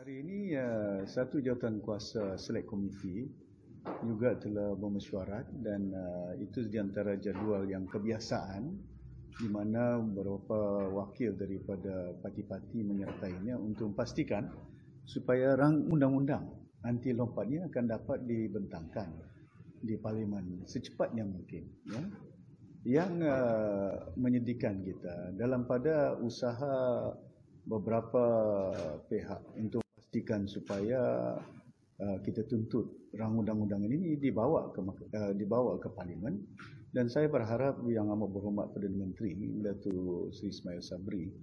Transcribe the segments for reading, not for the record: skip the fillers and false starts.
Hari ini satu jawatan kuasa Select Committee juga telah bermesyuarat dan itu di antara jadual yang kebiasaan di mana beberapa wakil daripada parti-parti menyertainya untuk memastikan supaya rang undang-undang anti lompat ini akan dapat dibentangkan di Parlimen secepatnya mungkin. Ya. Yang menyedihkan kita dalam pada usaha beberapa pihak untuk memastikan supaya kita tuntut rang undang-undang ini dibawa ke Parlimen, dan saya berharap Yang Amat Berhormat Perdana Menteri Datuk Seri Ismail Sabri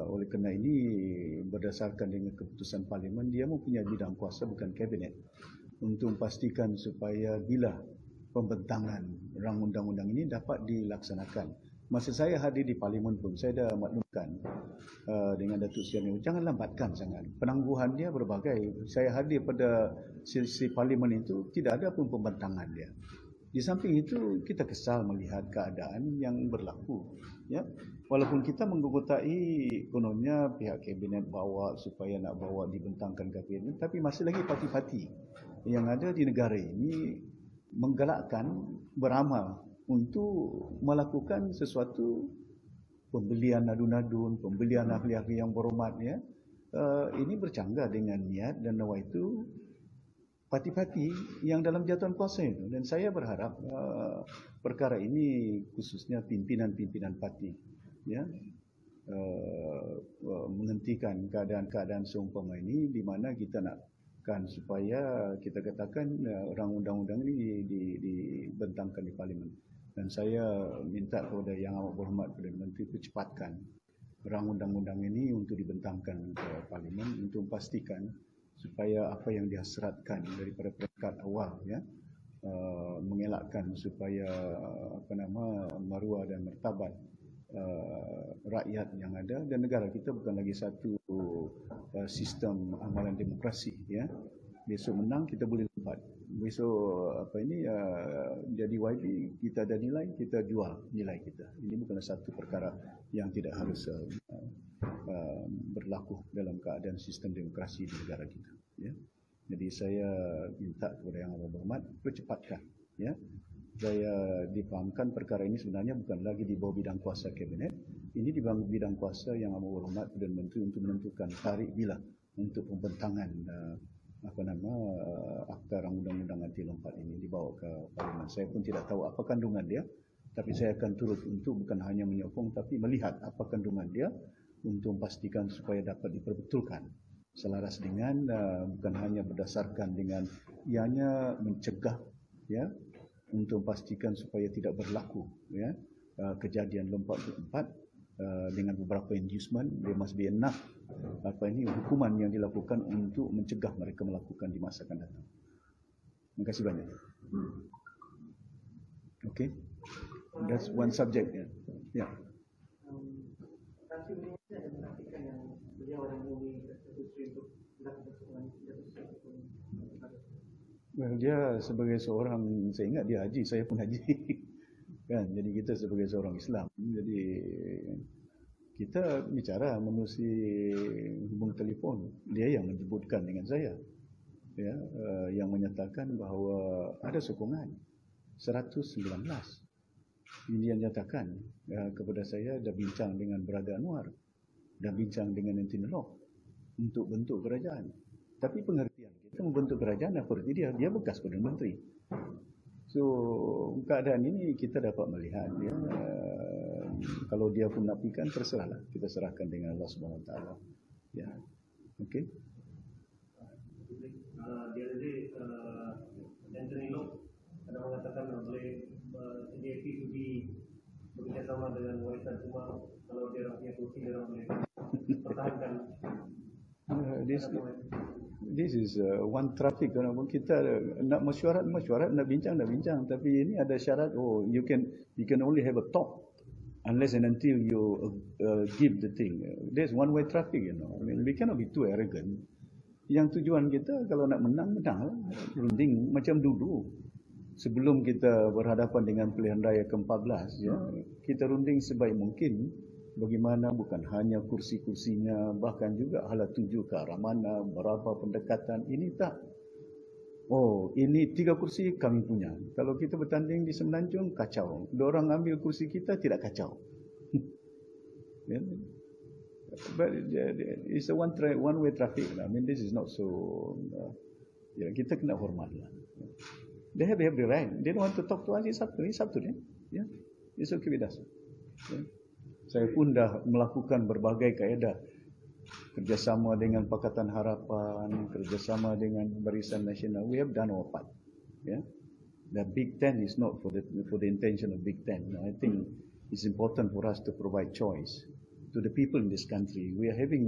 oleh kerana ini berdasarkan dengan keputusan Parlimen, dia mempunyai bidang kuasa bukan kabinet untuk memastikan supaya bila pembentangan rang undang-undang ini dapat dilaksanakan. Masa saya hadir di Parlimen pun, saya dah maklumkan dengan Datuk Seri, jangan lambatkan sangat. Penangguhan dia berbagai. Saya hadir pada sesi Parlimen itu, tidak ada pun pembentangan dia. Di samping itu, kita kesal melihat keadaan yang berlaku. Ya. Walaupun kita menggugutai kononnya pihak kabinet bawa supaya nak bawa dibentangkan kabinet, tapi masih lagi parti-parti yang ada di negara ini menggalakkan, beramal untuk melakukan sesuatu pembelian nadun-nadun, pembelian ahli-ahli yang berhormat. Ya. Ini bercanggah dengan niat dan nawa itu parti-parti yang dalam jawatan kuasa itu. Dan saya berharap perkara ini khususnya pimpinan-pimpinan parti ya, menghentikan keadaan-keadaan seumpama ini di mana kita nakkan supaya kita katakan rang undang-undang ini dibentangkan di Parlimen. Dan saya minta kepada Yang Amat Berhormat Perdana Menteri percepatkan rang undang-undang ini untuk dibentangkan ke Parlimen untuk memastikan supaya apa yang dihasratkan daripada peringkat awal ya, mengelakkan supaya maruah dan martabat rakyat yang ada, dan negara kita bukan lagi satu sistem amalan demokrasi ya. Besok menang kita boleh lompat, besok jadi YB kita ada nilai, kita jual nilai kita. Ini bukanlah satu perkara yang tidak harus berlaku dalam keadaan sistem demokrasi di negara kita ya. Jadi saya minta kepada Yang Amat Berhormat percepatkan ya, saya difahamkan perkara ini sebenarnya bukan lagi di bawah bidang kuasa kabinet, ini di bawah bidang kuasa Yang Amat Berhormat Perdana Menteri untuk menentukan tarikh bila untuk pembentangan akta rang undang-undang anti lompat ini dibawa ke Parlimen. Saya pun tidak tahu apa kandungan dia, tapi saya akan turut untuk bukan hanya menyokong tapi melihat apa kandungan dia untuk memastikan supaya dapat diperbetulkan selaras dengan bukan hanya berdasarkan dengan ianya mencegah ya, untuk memastikan supaya tidak berlaku ya kejadian lompat dengan beberapa inducement. There must be enough hukuman yang dilakukan untuk mencegah mereka melakukan di masa akan datang. Terima kasih banyak. Okay, that's one subject ya. Yeah. Well, dia sebagai seorang, saya ingat dia haji, saya pun haji. Kan, jadi kita sebagai seorang Islam, jadi kita bicara menerusi hubung telefon, dia yang menyebutkan dengan saya ya, yang menyatakan bahawa ada sokongan 119. Ini yang nyatakan kepada saya, dah bincang dengan Brother Anwar, dah bincang dengan Anthony Locke untuk bentuk kerajaan. Tapi pengertian kita membentuk kerajaan seperti dia bekas Perdana Menteri. So keadaan ini kita dapat melihat ya, kalau dia pun nafikan terserahlah, kita serahkan dengan Allah Subhanahu Wa Taala. Ya. Okey. Dia tadi Anthony Locke ada mengatakan boleh CDAP pergi bekerjasama dengan Waisan Kumar, kalau dia punya kursi dia boleh pertahankan. This is one traffic. Kita nak mesyuarat, nak bincang, tapi ini ada syarat. Oh, you can only have a talk unless and until you give the thing. There's one way traffic, I mean, we cannot be too arrogant. Yang tujuan kita kalau nak menang, runding macam dulu. Sebelum kita berhadapan dengan pilihan raya ke-14 ya, kita runding sebaik mungkin Bagaimana bukan hanya kursi-kursinya, bahkan juga hala tuju ke arah mana, berapa pendekatan. Ini tak. Oh, ini 3 kursi kami punya. Kalau kita bertanding di Semenanjung, kacau. Diorang ambil kursi kita, tidak kacau. But it's a one-way traffic. I mean, this is not so. Kita kena hormat lah. They have the right. They don't want to talk to us. It's up to them. Yeah, it's okay with us. Yeah. Saya pun dah melakukan berbagai kaedah, kerjasama dengan Pakatan Harapan, kerjasama dengan Barisan Nasional. We have done our part. Yeah. The Big Ten is not for the intention of Big Ten. No, I think it's important for us to provide choice to the people in this country. We are having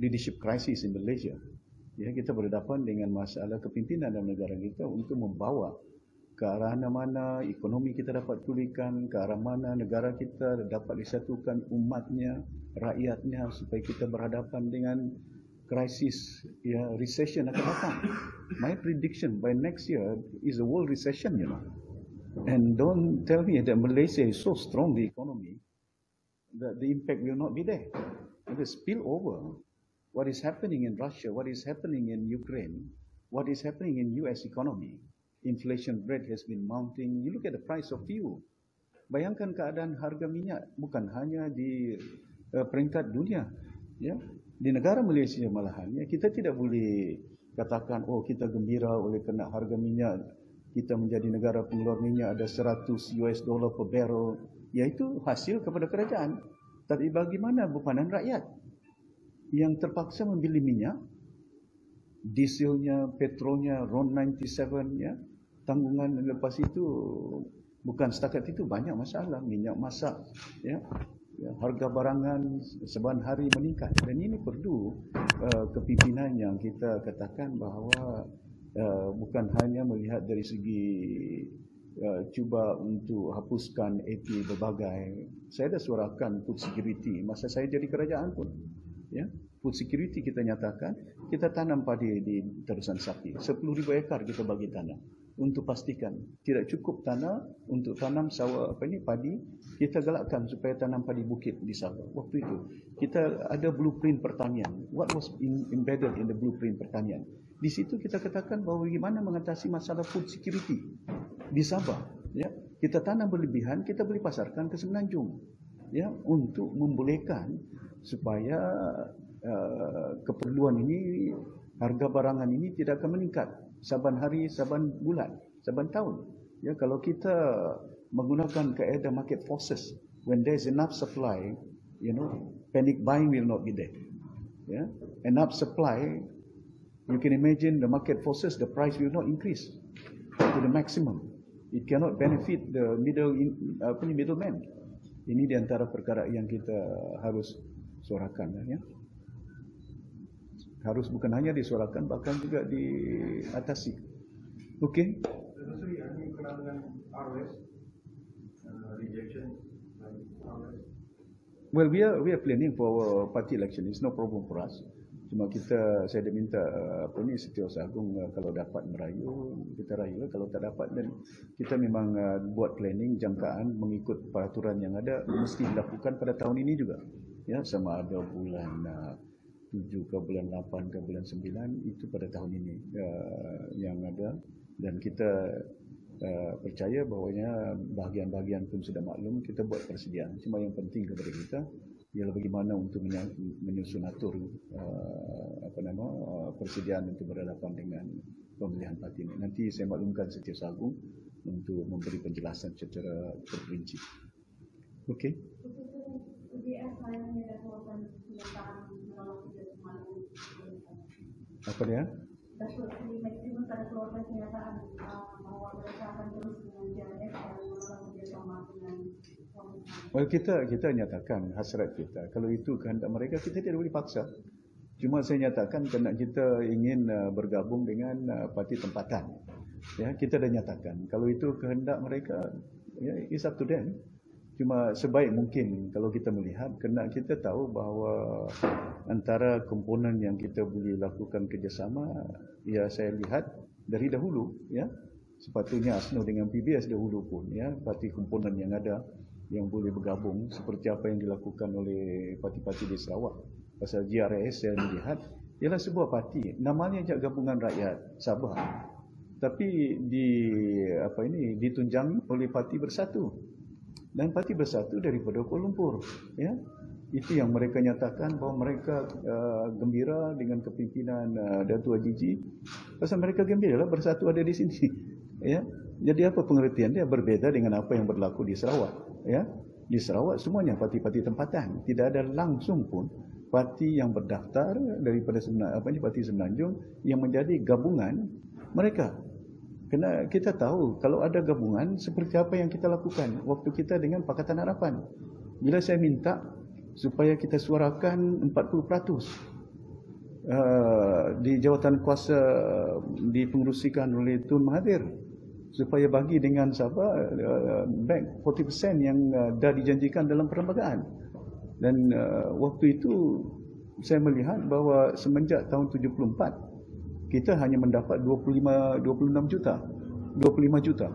leadership crisis in Malaysia. Ya, kita berhadapan dengan masalah kepimpinan dalam negara kita untuk membawa ke arah mana ekonomi kita dapat pulihkan, ke arah mana negara kita dapat disatukan umatnya, rakyatnya, supaya kita berhadapan dengan krisis, ya, recession akan datang. My prediction by next year is a world recession, you know. And don't tell me that Malaysia is so strong, the economy, that the impact will not be there. It will spill over. What is happening in Russia, what is happening in Ukraine, what is happening in US economy. Inflation rate has been mounting. You look at the price of fuel. Bayangkan keadaan harga minyak bukan hanya di peringkat dunia, ya. Di negara Malaysia malahan, ya, kita tidak boleh katakan, oh, kita gembira oleh kena harga minyak, kita menjadi negara pengeluar minyak ada $100 per barrel. Ya, itu hasil kepada kerajaan. Tapi bagaimana bupanan rakyat yang terpaksa membeli minyak, dieselnya, petrolnya, RON 97, ya, tanggungan lepas itu bukan setakat itu, banyak masalah, minyak masak, ya, harga barangan seban hari meningkat. Dan ini perlu kepimpinan yang kita katakan bahawa bukan hanya melihat dari segi cuba untuk hapuskan AP berbagai. Saya dah suarakan food security masa saya jadi kerajaan pun. Ya, food security kita nyatakan, kita tanam padi di terusan sapi. 10,000 ekar kita bagi tanah untuk pastikan tidak cukup tanah untuk tanam sawah padi. Kita galakkan supaya tanam padi bukit di Sabah. Waktu itu kita ada blueprint pertanian. What was embedded in the blueprint pertanian? Di situ kita katakan bahawa bagaimana mengatasi masalah food security di Sabah. Ya, kita tanam berlebihan, kita boleh pasarkan ke Semenanjung. Ya, untuk membolehkan supaya keperluan ini, harga barangan ini tidak akan meningkat saban hari, saban bulan, saban tahun. Ya, kalau kita menggunakan kaedah market forces, when there is enough supply, you know, panic buying will not be there. Ya, enough supply, you can imagine the market forces, the price will not increase to the maximum. It cannot benefit the middleman. Ini di antara perkara yang kita harus suarakan, ya. Harus bukan hanya disuarakan, bahkan juga diatasi. Okey. Sorry, ini kenal dengan ROS rejection ROS. Well, we are planning for our party election. It's no problem for us. Cuma saya dah minta Setiausaha Agung kalau dapat merayu, kita rayu. Kalau tak dapat, dan kita memang buat planning jangkaan mengikut peraturan yang ada, mesti dilakukan pada tahun ini juga. Ya, sama ada bulan 7 ke bulan 8 ke bulan 9, itu pada tahun ini yang ada. Dan kita percaya bahawanya bahagian-bahagian pun sudah maklum, kita buat persediaan. Cuma yang penting kepada kita ialah bagaimana untuk menyusun atur persediaan untuk berhadapan dengan pemilihan parti ini. Nanti saya maklumkan Setiausaha Agung untuk memberi penjelasan secara terperinci. Okey. Apa dia? Well, kita nyatakan hasrat kita. Kalau itu kehendak mereka, kita tidak boleh paksa. Cuma saya nyatakan kehendak kita ingin bergabung dengan parti tempatan. Ya, kita dah nyatakan. Kalau itu kehendak mereka, ya, it's up to them. Cuma sebaik mungkin kalau kita melihat, kena kita tahu bahawa antara komponen yang kita boleh lakukan kerjasama, ya, saya lihat dari dahulu, ya, sepatutnya ASNO dengan PBS dahulu pun, ya, parti komponen yang ada, yang boleh bergabung seperti apa yang dilakukan oleh parti-parti di Sarawak. Pasal GRS saya melihat ialah sebuah parti, namanya je Gabungan Rakyat Sabah, tapi ditunjangi oleh Parti Bersatu, dan Parti Bersatu daripada Kuala Lumpur, ya. Itu yang mereka nyatakan bahawa mereka gembira dengan kepimpinan Datuk Ajiji. Pasal mereka gembira lah Bersatu ada di sini, ya. Jadi apa pengertian dia? Berbeza dengan apa yang berlaku di Sarawak, ya. Di Sarawak semuanya parti-parti tempatan, tidak ada langsung pun parti yang berdaftar daripada Parti Semenanjung yang menjadi gabungan mereka. Kerana kita tahu kalau ada gabungan seperti apa yang kita lakukan waktu kita dengan Pakatan Harapan. Bila saya minta supaya kita suarakan 40% di jawatan kuasa dipengerusikan oleh Tun Mahathir, supaya bagi dengan back 40% yang dah dijanjikan dalam perlembagaan. Dan waktu itu saya melihat bahawa semenjak tahun 74 kita hanya mendapat 25 juta.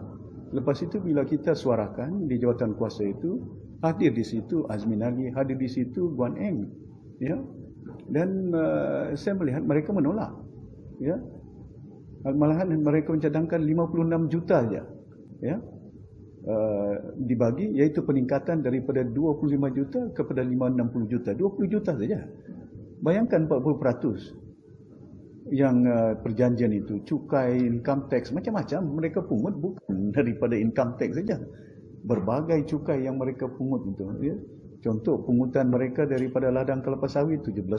Lepas itu bila kita suarakan di jawatan kuasa itu, hadir di situ Azmin Ali, hadir di situ Guan Eng, ya. Dan saya melihat mereka menolak, ya. Malahan mereka mencadangkan 56 juta saja, ya. Dibagi, iaitu peningkatan daripada 25 juta kepada 60 juta. 20 juta saja. Bayangkan 40% yang perjanjian itu, cukai, income tax, macam-macam mereka pungut, bukan daripada income tax saja. Berbagai cukai yang mereka pungut itu, ya. Contoh pungutan mereka daripada ladang kelapa sawit 17%.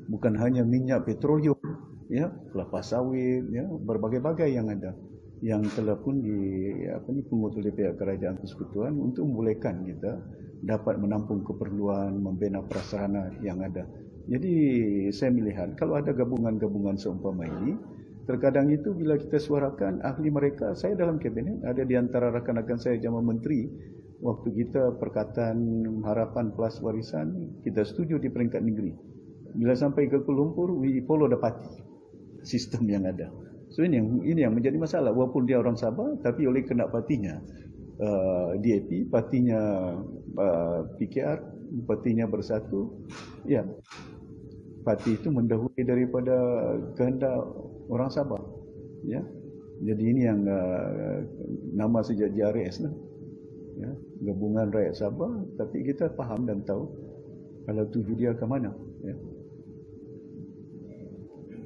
Bukan hanya minyak petroleum, ya, kelapa sawit, ya, berbagai-bagai yang ada, yang telah pun dipungut oleh pihak kerajaan persekutuan untuk membolehkan kita dapat menampung keperluan, membina prasarana yang ada. Jadi saya melihat kalau ada gabungan-gabungan seumpama ini, terkadang itu bila kita suarakan ahli mereka, saya dalam kabinet, ada di antara rakan-rakan saya jama menteri, waktu kita Perkataan Harapan Plus Warisan, kita setuju di peringkat negeri. Bila sampai ke Kuala Lumpur, we follow the party, sistem yang ada. So ini yang menjadi masalah, walaupun dia orang Sabah, tapi oleh kena partinya DAP, partinya PKR, partinya Bersatu, ya, parti itu mendahului daripada kehendak orang Sabah, ya. Jadi ini yang nama sejak JRS lah, ya, Gabungan Rakyat Sabah, tapi kita faham dan tahu kalau tuju dia ke mana, ya.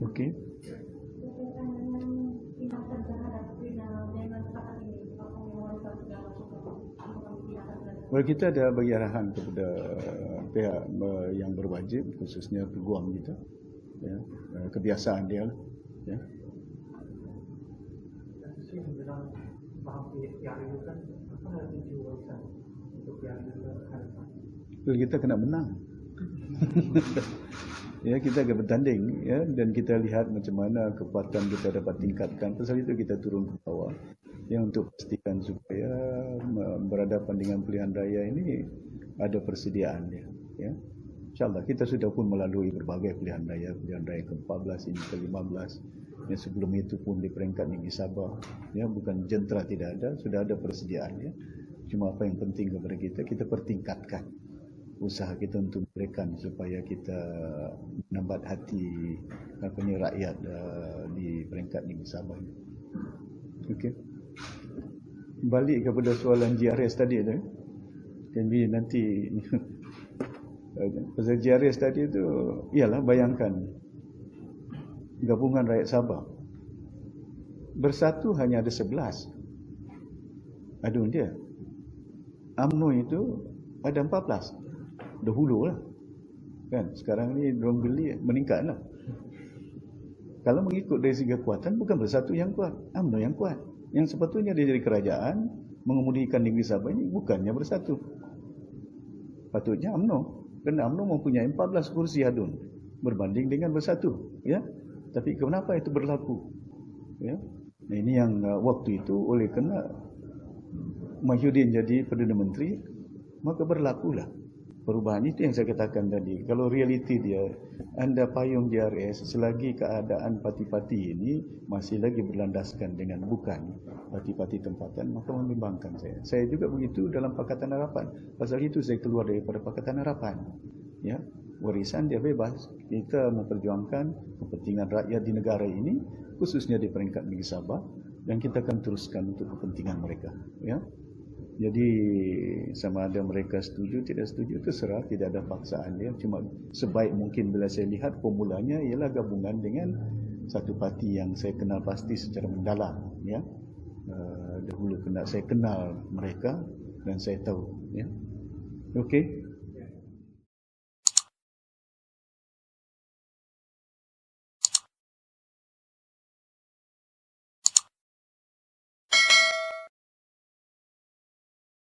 Okey. Well, kita ada bagi arahan kepada pihak yang berwajib, khususnya peguam kita, ya, kebiasaan dia, ya. Well, kita kena menang. Ya, kita akan bertanding, ya, dan kita lihat macam mana kekuatan kita dapat tingkatkan. Pasal itu kita turun ke bawah, ya, untuk pastikan supaya berhadapan dengan pilihan raya ini ada persediaan dia, ya. InsyaAllah kita sudah pun melalui berbagai pilihan raya ke-14 ini, ke-15, yang sebelum itu pun di peringkat negeri Sabah, ya, bukan jentera tidak ada, sudah ada persediaan, ya. Cuma apa yang penting kepada kita pertingkatkan usaha kita untuk memberikan supaya kita menambat hati rakyat di peringkat negeri Sabah. Okey. Balik kepada soalan GRS tadi tu. Jadi nanti pasal GRS tadi tu, ialah bayangkan Gabungan Rakyat Sabah Bersatu hanya ada 11. Aduh dia. UMNO itu ada 14. Dahulu lah, kan. Sekarang ni diorang beli meningkat lah. Kalau mengikut dari segi kekuatan, bukan Bersatu yang kuat, UMNO yang kuat. Yang sepatutnya dia jadi kerajaan mengemudikan negeri Sabah ini, bukannya Bersatu. Patutnya UMNO, kerana UMNO mempunyai 14 kursi adun berbanding dengan Bersatu, ya. Tapi kenapa itu berlaku, ya? Nah, ini yang waktu itu oleh kerana Mahyudin jadi Perdana Menteri, maka berlakulah perubahan. Itu yang saya katakan tadi. Kalau realiti dia, anda payung JRS selagi keadaan parti-parti ini masih lagi berlandaskan dengan bukan parti-parti tempatan, maka membimbangkan saya. Saya juga begitu dalam Pakatan Harapan. Pasal itu saya keluar daripada Pakatan Harapan. Ya, warisan dia bebas. Kita memperjuangkan kepentingan rakyat di negara ini, khususnya di peringkat Negeri Sabah, dan kita akan teruskan untuk kepentingan mereka. Ya. Jadi sama ada mereka setuju tidak setuju terserah, tidak ada paksaan dia. Cuma sebaik mungkin bila saya lihat formulanya ialah gabungan dengan satu parti yang saya kenal pasti secara mendalam. Ya, dahulu saya kenal mereka dan saya tahu. Ya, okey.